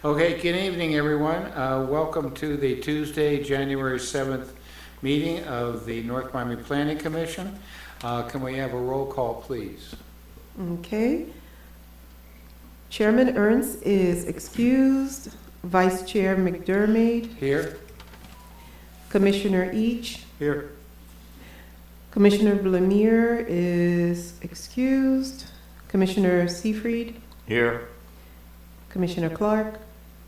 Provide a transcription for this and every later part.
Okay, good evening, everyone. Welcome to the Tuesday, January 7th meeting of the North Miami Planning Commission. Can we have a roll call, please? Okay. Chairman Ernst is excused. Vice Chair McDermott. Here? Commissioner Each. Here. Commissioner Blamire is excused. Commissioner Seyfried. Here. Commissioner Clark.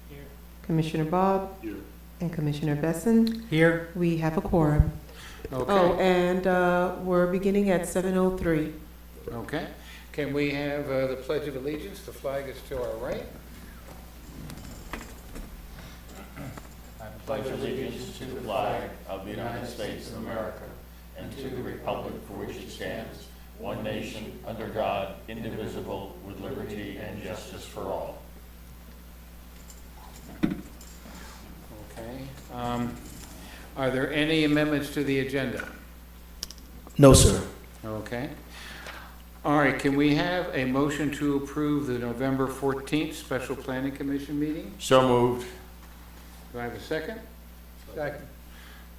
Here. Commissioner Bob. Here. And Commissioner Besson. Here. We have a quorum. Okay. Oh, and we're beginning at 7:03. Okay. Can we have the Pledge of Allegiance? The flag is to our right. I pledge allegiance to the flag of the United States of America and to the republic for which it stands, one nation, under God, indivisible, with liberty and justice for all. Okay. Are there any amendments to the agenda? No, sir. Okay. All right, can we have a motion to approve the November 14th Special Planning Commission meeting? So moved. Do I have a second? Second.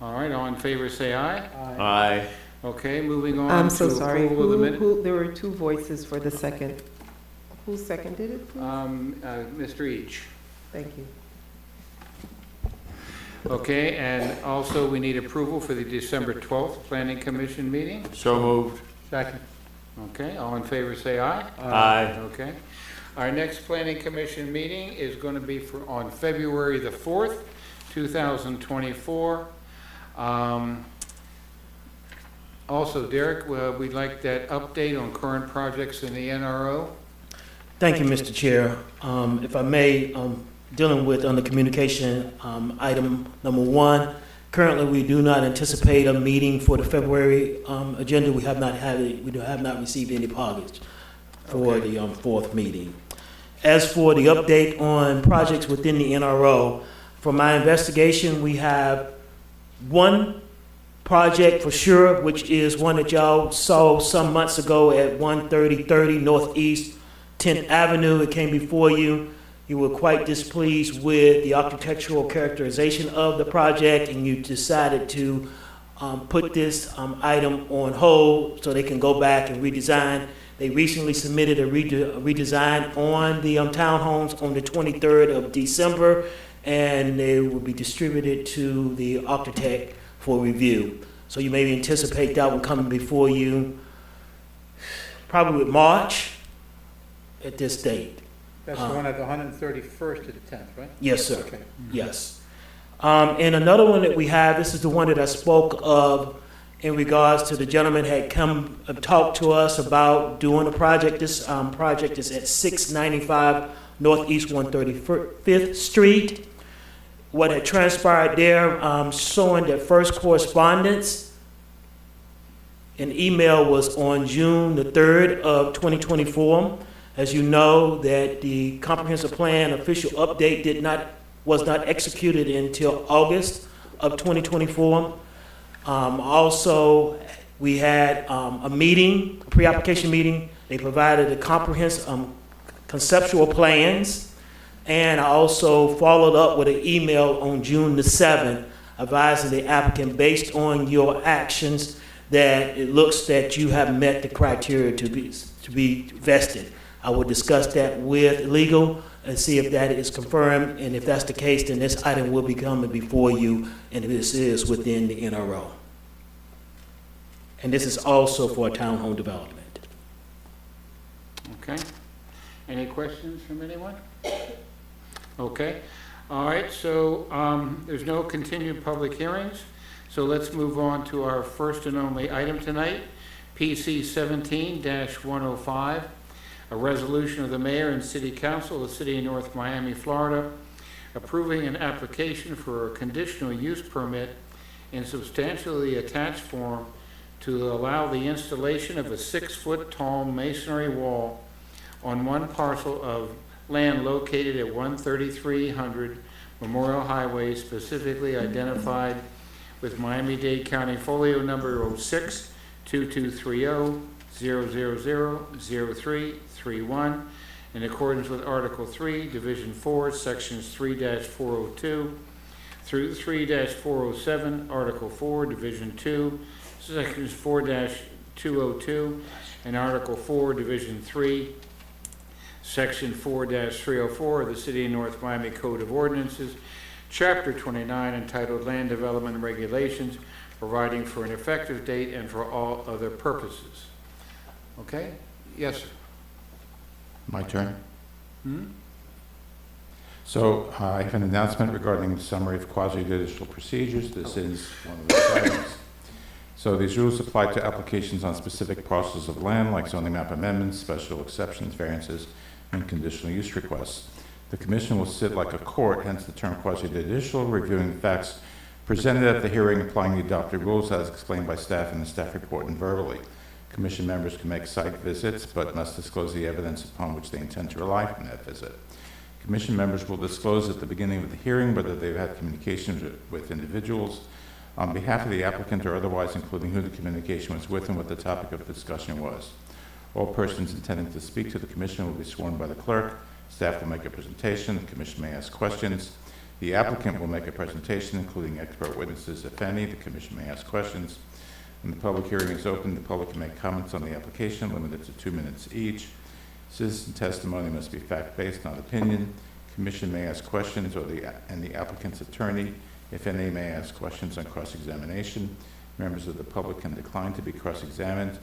All right, all in favor say aye. Aye. Okay, moving on I'm to so sorry. approval of the minute. There were two voices for the second. Who seconded it, please? Mr. Each. Thank you. Okay, and also we need approval for the December 12th Planning Commission meeting. So moved. Second. Okay, all in favor say aye. Aye. Okay. Our next Planning Commission meeting is going to be on February the 4th, 2024. Also, Derek, we'd like that update on current projects in the NRO. Thank you, Mr. Chair. If I may, dealing with on the communication item number 1, currently we do not anticipate a meeting for the February agenda. We have not received any package for the 4th meeting. As for the update on projects within the NRO, from my investigation, we have one project for sure, which is one that y'all saw some months ago at 13030 Northeast 10th Avenue. It came before you. You were quite displeased with the architectural characterization of the project, and you decided to put this item on hold so they can go back and redesign. They recently submitted a redesign on the townhomes on the 23rd of December, and they will be distributed to the architect for review. So you may anticipate that one coming before you probably with March at this date. That's the one at the 131st to the 10th, right? Yes, sir. Okay. Yes. And another one that we have, this is the one that I spoke of in regards to the gentleman had come talked to us about doing a project. This project is at 695 Northeast 135th Street. What had transpired there, showing that first correspondence, an email was on June the 3rd of 2024. As you know, that the comprehensive plan official update was not executed until August of 2024. Also, we had a meeting, a pre-application meeting. They provided a comprehensive conceptual plans, and I also followed up with an email on June the 7th advising the applicant, based on your actions, that it looks that you have met the criteria to be vested. I will discuss that with legal and see if that is confirmed, and if that's the case, then this item will be coming before you, and this is within the NRO. And this is also for a townhome development. Okay. Any questions from anyone? Okay. All right, so there's no continued public hearings, so let's move on to our first and only item tonight, PC 17-105, a resolution of the mayor and city council of the city of North Miami, Florida, approving an application for a conditional use permit in substantially attached form to allow the installation of a 6-foot tall masonry wall on one parcel of land located at 13300 Memorial Highway, specifically identified with Miami-Dade County Folio number 06-2230-000-0331 in accordance with Article 3, Division 4, Sections 3-402 through 3-407, Article 4, Division 2, Sections 4-202, and Article 4, Division 3, Section 4-304 of the City of North Miami Code of Ordinances, Chapter 29, entitled Land Development Regulations, providing for an effective date and for all other purposes. Okay? Yes, sir. My turn. Hmm? So I have an announcement regarding the summary of quasi-judicial procedures. This is one of those items. So these rules apply to applications on specific parcels of land, like zoning map amendments, special exceptions, variances, and conditional use requests. The commission will sit like a court, hence the term quasi-judicial, reviewing the facts presented at the hearing, applying the adopted rules as explained by staff in the staff report and verbally. Commission members can make site visits, but must disclose the evidence upon which they intend to rely from that visit. Commission members will disclose at the beginning of the hearing whether they've had communications with individuals on behalf of the applicant or otherwise, including who the communication was with and what the topic of discussion was. All persons intending to speak to the commission will be sworn by the clerk. Staff will make a presentation. The commission may ask questions. The applicant will make a presentation, including expert witnesses, if any. The commission may ask questions. When the public hearing is open, the public can make comments on the application, limited to 2 minutes each. Citizen testimony must be fact-based, not opinion. Commission may ask questions, and the applicant's attorney, if any, may ask questions on cross-examination. Members of the public can decline to be cross-examined.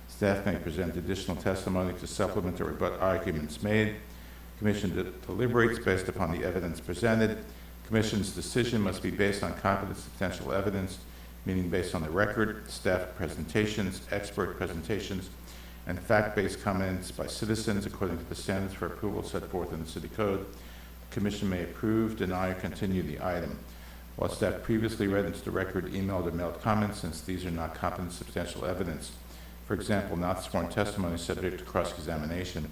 Staff may present additional testimony to supplement or rebut arguments made. Commission deliberates based upon the evidence presented. Commission's decision must be based on competent substantial evidence, meaning based on the record, staff presentations, expert presentations, and fact-based comments by citizens according to the standards for approval set forth in the City Code. The Commission may approve, deny, or continue the item. While staff previously read into the record emailed or mailed comments, since these are not competent substantial evidence, for example, not sworn testimony subject to cross-examination,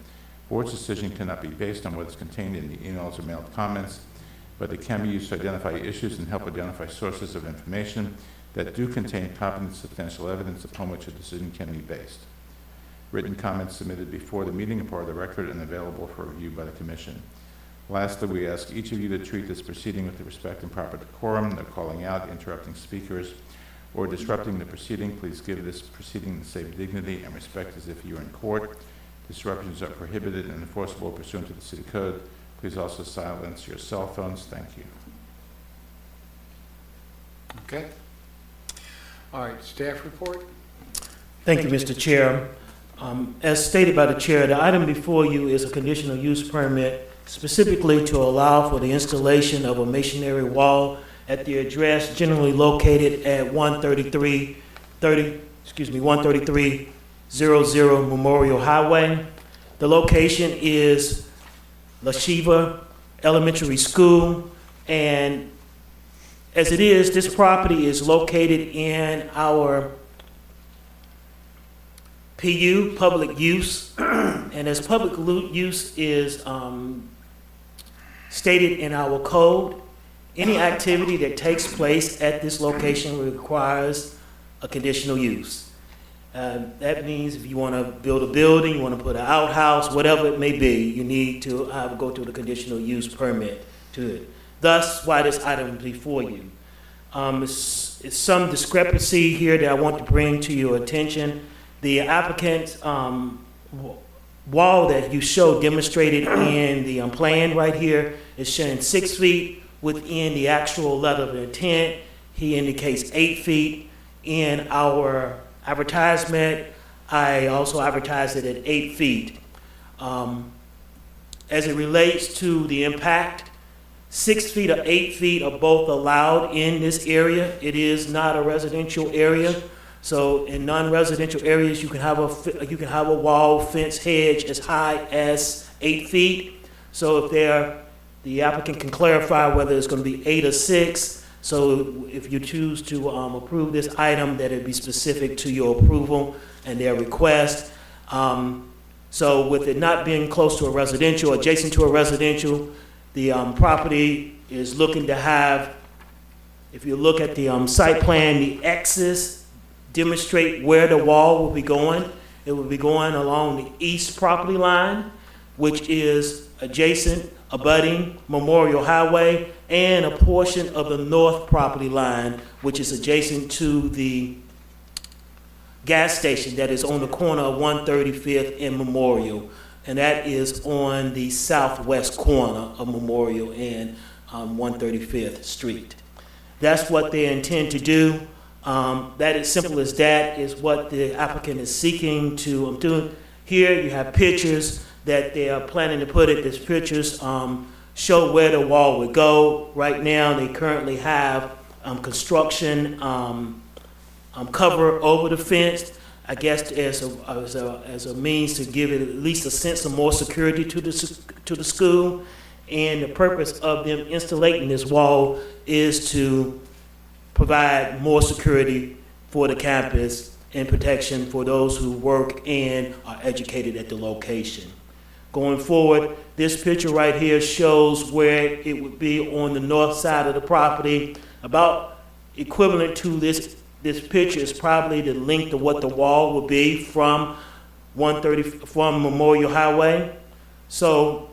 Board's decision cannot be based on what is contained in the emails or mailed comments, but it can be used to identify issues and help identify sources of information that do contain competent substantial evidence upon which a decision can be based. Written comments submitted before the meeting are part of the record and available for review by the Commission. Lastly, we ask each of you to treat this proceeding with the respect and proper decorum. No calling out, interrupting speakers, or disrupting the proceeding. Please give this proceeding the same dignity and respect as if you were in court. Disruptions are prohibited and enforceable pursuant to the City Code. Please also silence your cell phones. Thank you. Okay. All right, staff report? Thank you, Mr. Chair. As stated by the chair, the item before you is a conditional use permit specifically to allow for the installation of a masonry wall at the address generally located at 13300 Memorial Highway. The location is La Shiva Elementary School, and as it is, this property is located in our PU, public use, and as public use is stated in our code, any activity that takes place at this location requires a conditional use. That means if you want to build a building, you want to put an outhouse, whatever it may be, you need to go through the conditional use permit to it. Thus, why this item is before you. It's some discrepancy here that I want to bring to your attention. The applicant's wall that you show demonstrated in the plan right here is showing 6 feet within the actual letter of intent. He indicates 8 feet in our advertisement. I also advertised it at 8 feet. As it relates to the impact, 6 feet or 8 feet are both allowed in this area. It is not a residential area. So in non-residential areas, you can have a wall, fence, hedge as high as 8 feet. So if the applicant can clarify whether it's going to be 8 or 6. So if you choose to approve this item, that it be specific to your approval and their request. So with it not being close to a residential, adjacent to a residential, the property is looking to have, if you look at the site plan, the X's demonstrate where the wall will be going. It will be going along the east property line. which is adjacent, abutting Memorial Highway, and a portion of the north property line, which is adjacent to the gas station that is on the corner of 135th and Memorial. And that is on the southwest corner of Memorial and 135th Street. That's what they intend to do. That is simple as that is what the applicant is seeking to do. Here you have pictures that they are planning to put it. These pictures show where the wall would go. Right now, they currently have construction cover over the fence. I guess as a means to give it at least a sense of more security to the school. And the purpose of them insulating this wall is to provide more security for the campus and protection for those who work and are educated at the location. Going forward, this picture right here shows where it would be on the north side of the property. About equivalent to this picture is probably the length of what the wall would be from from Memorial Highway. So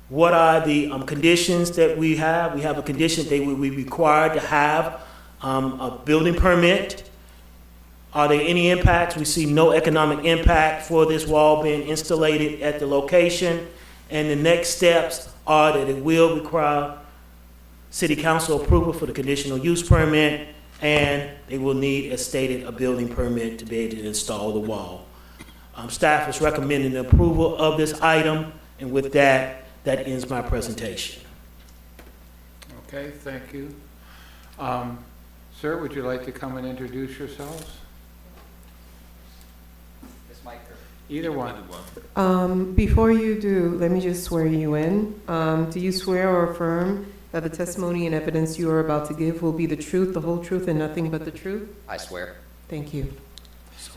what are the conditions that we have? We have a condition they would be required to have a building permit. Are there any impacts? We see no economic impact for this wall being installated at the location. And the next steps are that it will require city council approval for the conditional use permit, and they will need, as stated, a building permit to be able to install the wall. Staff is recommending the approval of this item, and with that, that ends my presentation. Okay, thank you. Sir, would you like to come and introduce yourselves? This mic or? Either one. Before you do, let me just swear you in. Do you swear or affirm that the testimony and evidence you are about to give will be the truth, the whole truth, and nothing but the truth? I swear. Thank you.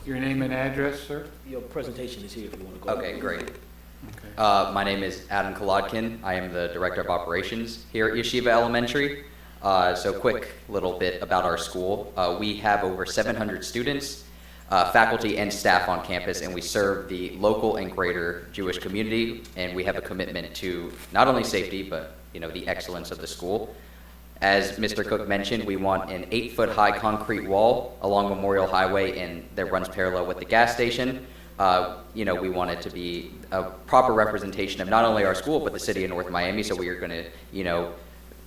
Your name and address, sir? Your presentation is here if you want to go. Okay, great. Okay. My name is Adam Kolodkin. I am the Director of Operations here at Yeshiva Elementary. So quick little bit about our school. We have over 700 students, faculty and staff on campus, and we serve the local and greater Jewish community, and we have a commitment to not only safety, but the excellence of the school. As Mr. Cook mentioned, we want an 8-foot-high concrete wall along Memorial Highway and that runs parallel with the gas station. We want it to be a proper representation of not only our school, but the city of North Miami. So we are going to,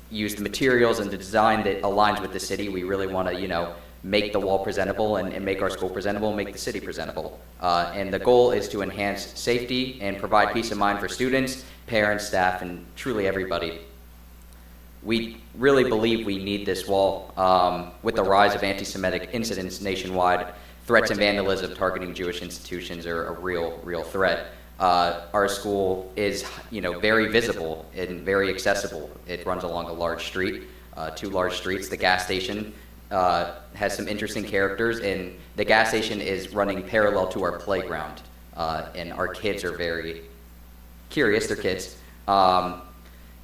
use the materials and the design that aligns with the city. We really want to, make the wall presentable and make our school presentable and make the city presentable. And the goal is to enhance safety and provide peace of mind for students, parents, staff, and truly everybody. We really believe we need this wall. With the rise of anti-Semitic incidents nationwide, threats and vandalism targeting Jewish institutions are a real threat. Our school is, very visible and very accessible. It runs along a large street, 2 large streets. The gas station has some interesting characters, and the gas station is running parallel to our playground. And our kids are very curious. They're kids.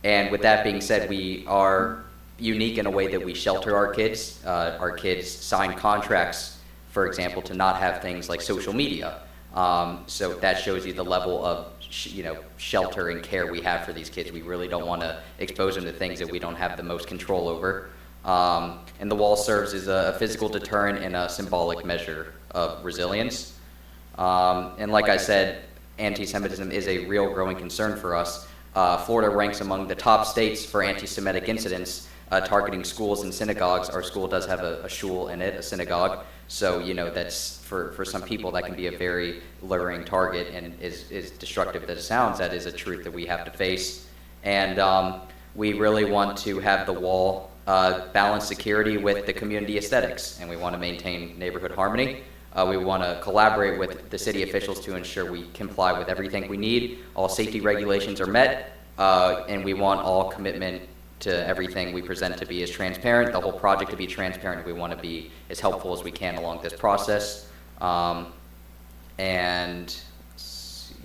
And with that being said, we are unique in a way that we shelter our kids. Our kids sign contracts, for example, to not have things like social media. So that shows you the level of shelter and care we have for these kids. We really don't want to expose them to things that we don't have the most control over. And the wall serves as a physical deterrent and a symbolic measure of resilience. And like I said, anti-Semitism is a real growing concern for us. Florida ranks among the top states for anti-Semitic incidents targeting schools and synagogues. Our school does have a shul in it, a synagogue. So, that's for some people that can be a very luring target and is destructive that it sounds. That is a truth that we have to face. And we really want to have the wall balance security with the community aesthetics, and we want to maintain neighborhood harmony. We want to collaborate with the city officials to ensure we comply with everything we need. All safety regulations are met, and we want all commitment to everything we present to be as transparent, the whole project to be transparent. We want to be as helpful as we can along this process. And let's see.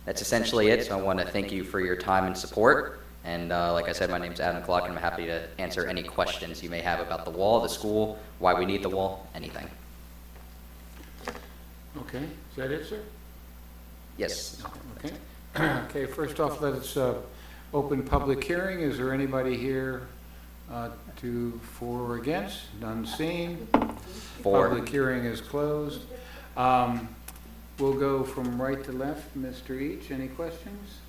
That's essentially it. So I want to thank you for your time and support. And like I said, my name is Adam Clark, and I'm happy to answer any questions you may have about the wall, the school, why we need the wall, anything. Okay, is that it, sir? Yes. Okay. Okay, first off, let's open public hearing. Is there anybody here for or against? None seen. For. Public hearing is closed. We'll go from right to left. Mr. Each, any questions?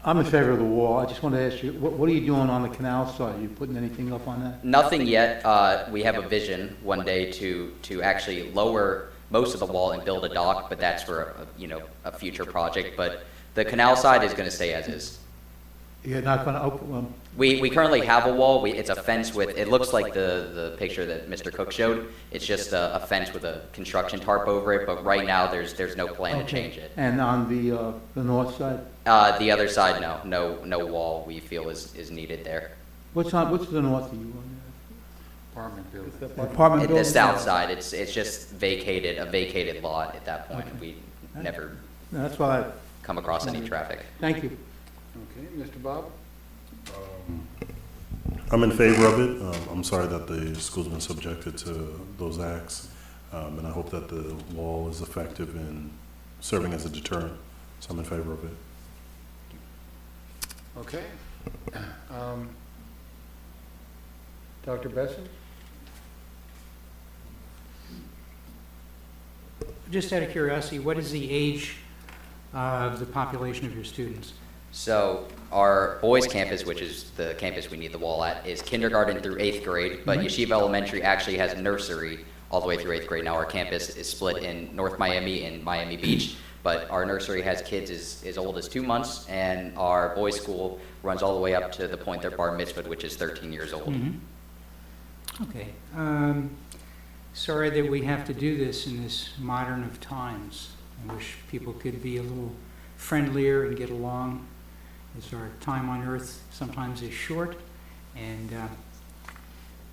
I'm in favor of the wall. I just want to ask you, what are you doing on the canal side? Are you putting anything up on that? Nothing yet. We have a vision one day to actually lower most of the wall and build a dock, but that's for, a future project. But the canal side is going to stay as is. You're not going to open, We currently have a wall. It's a fence with, it looks like the picture that Mr. Cook showed. It's just a fence with a construction tarp over it, but right now, there's no plan to change it. and on the north side? The other side, no wall we feel is needed there. What's to the north of you? Apartment building. Apartment At the building? south side, it's just a vacated lot at that point. We never No, that's why, come across any traffic. thank you. Okay, Mr. Bob? I'm in favor of it. I'm sorry that the school's been subjected to those acts, and I hope that the wall is effective in serving as a deterrent. So I'm in favor of it. Okay. Dr. Besson? Just out of curiosity, what is the age of the population of your students? So our boys campus, which is the campus we need the wall at, is kindergarten through 8th grade, but Yeshiva Elementary actually has nursery all the way through 8th grade. Now our campus is split in North Miami and Miami Beach, but our nursery has kids as old as 2 months, and our boys' school runs all the way up to the point they're bar mitzvahed, which is 13 years old. Okay. Sorry that we have to do this in this modern of times. I wish people could be a little friendlier and get along, as our time on earth sometimes is short, and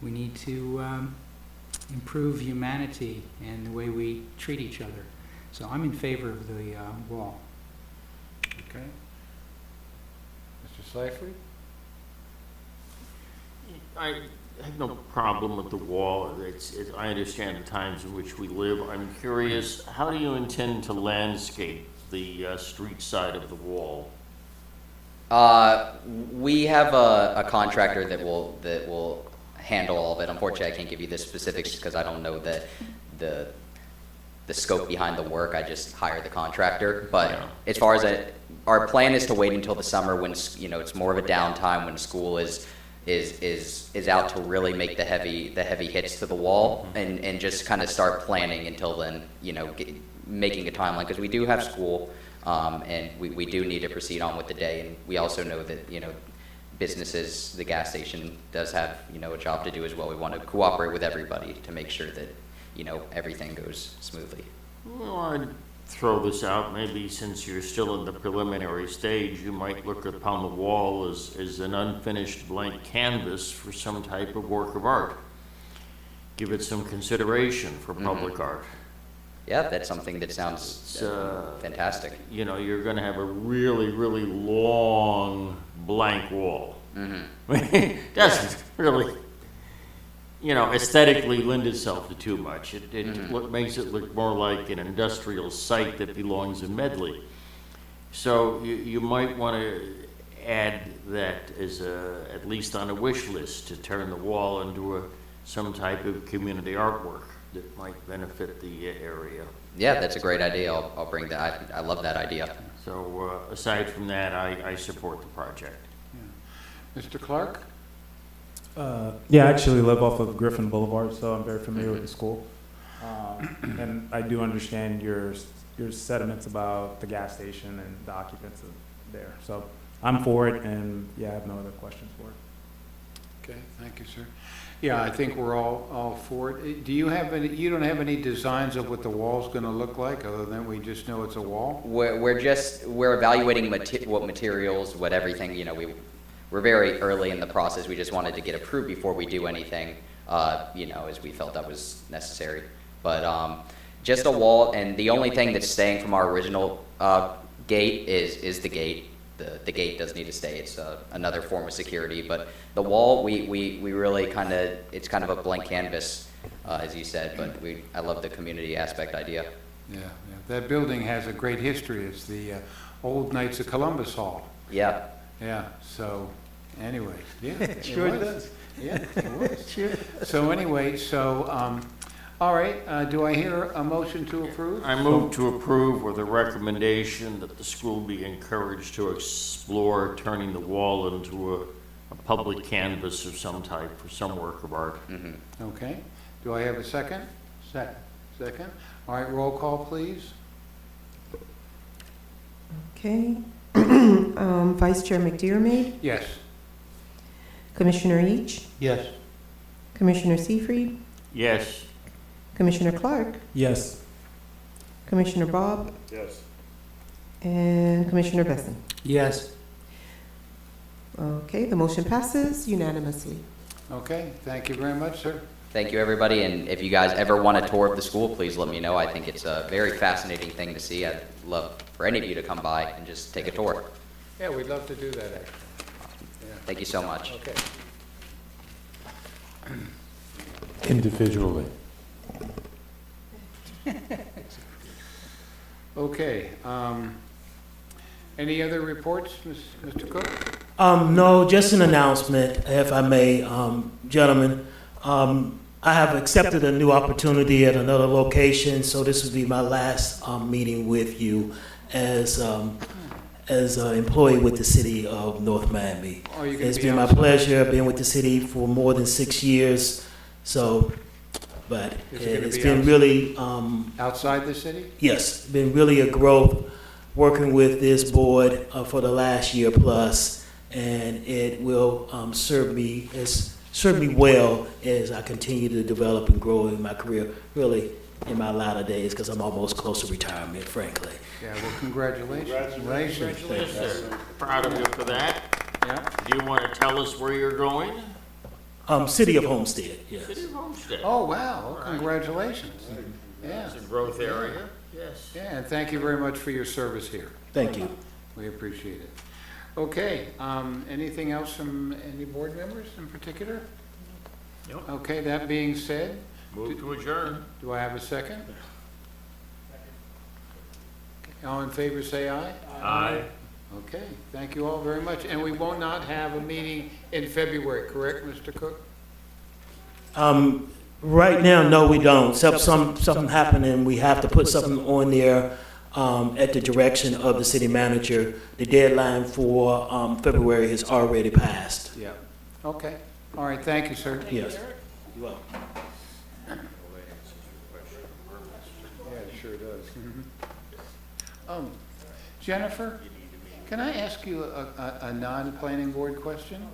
we need to improve humanity and the way we treat each other. So I'm in favor of the wall. Okay. Mr. Seyfried? I have no problem with the wall. I understand the times in which we live. I'm curious, how do you intend to landscape the street side of the wall? We have a contractor that will handle all of it. Unfortunately, I can't give you the specifics because I don't know the scope behind the work. I just hire the contractor. But Yeah. as far as our plan is to wait until the summer when it's more of a downtime, when school is out to really make the heavy hits to the wall, and just kind of start planning until then. Making a timeline, because we do have school, and we do need to proceed on with the day, and we also know that businesses, the gas station does have a job to do as well. We want to cooperate with everybody to make sure that everything goes smoothly. Well, I'd throw this out. Maybe since you're still in the preliminary stage, you might look upon the wall as an unfinished blank canvas for some type of work of art. Give it some consideration for public art. Yeah, that's something that sounds fantastic. You're going to have a really, really long blank wall. It doesn't really, aesthetically lend itself to too much. It makes it look more like an industrial site that belongs in Medley. So you might want to add that as at least on a wish list, to turn the wall into some type of community artwork that might benefit the area. Yeah, that's a great idea. I'll bring that. I love that idea. So aside from that, I support the project. Mr. Clark? Yeah, I actually live off of Griffin Boulevard, so I'm very familiar with the school. And I do understand your sentiments about the gas station and the occupants there. So I'm for it, and yeah, I have no other questions for it. Okay, thank you, sir. Yeah, I think we're all for it. Do you have you don't have any designs of what the wall's gonna look like, other than we just know it's a wall? We're evaluating what materials, what everything, we're very early in the process. We just wanted to get approved before we do anything, as we felt that was necessary. But just a wall, and the only thing that's staying from our original gate is the gate. The gate does need to stay. It's another form of security. But the wall, we really it's kind of a blank canvas. as you said, but I love the community aspect idea. Yeah, yeah. That building has a great history. It's the old Knights of Columbus Hall. Yeah. Yeah, so, anyway, yeah. It sure was. does. Yeah, it was. So anyway, all right, do I hear a motion to approve? I move to approve with a recommendation that the school be encouraged to explore turning the wall into a public canvas of some type for some work of art. Okay. Do I have a second? Second. Second. All right, roll call, please. Okay. Vice Chair McDermott, Yes. Commissioner Each, Yes. Commissioner Seyfried, Yes. Commissioner Clark, Yes. Commissioner Bob, Yes. and Commissioner Besson. Yes. Okay, the motion passes unanimously. Okay, thank you very much, sir. Thank you, everybody, and if you guys ever want a tour of the school, please let me know. I think it's a very fascinating thing to see. I'd love for any of you to come by and just take a tour. Yeah, we'd love to do that, actually. Thank you so much. Okay. Individually. Okay, any other reports, Mr. Cook? No, just an announcement, if I may, gentlemen. I have accepted a new opportunity at another location, so this will be my last meeting with you as an employee with the city of North Miami. Are you gonna It's be been my outside? pleasure. I've been with the city for more than 6 years, so, but Is it gonna it's be been outside? really, Outside the city? yes, been really a growth working with this board for the last year plus, and it will serve me well as I continue to develop and grow in my career, really in my latter days, because I'm almost close to retirement, frankly. Yeah, well, congratulations. Congratulations, sir. Proud of you for that. Yeah. Do you want to tell us where you're going? City of Homestead, yes. City of Homestead. Oh, wow, well, congratulations. Yeah, It's a growth area. Yes. yeah, and thank you very much for your service here. Thank you. We appreciate it. Okay, anything else from any board members in particular? Nope. Okay, that being said, Move to adjourn. do I have a second? All in favor, say aye. Aye. Okay, thank you all very much. And we will not have a meeting in February, correct, Mr. Cook? Right now, no, we don't. Except something happened and we have to put something on there at the direction of the city manager. The deadline for February has already passed. Yeah. Okay, all right, thank you, sir. Yes. You're welcome. Yeah, it sure does. Jennifer, can I ask you a non-planning board question?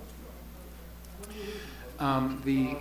The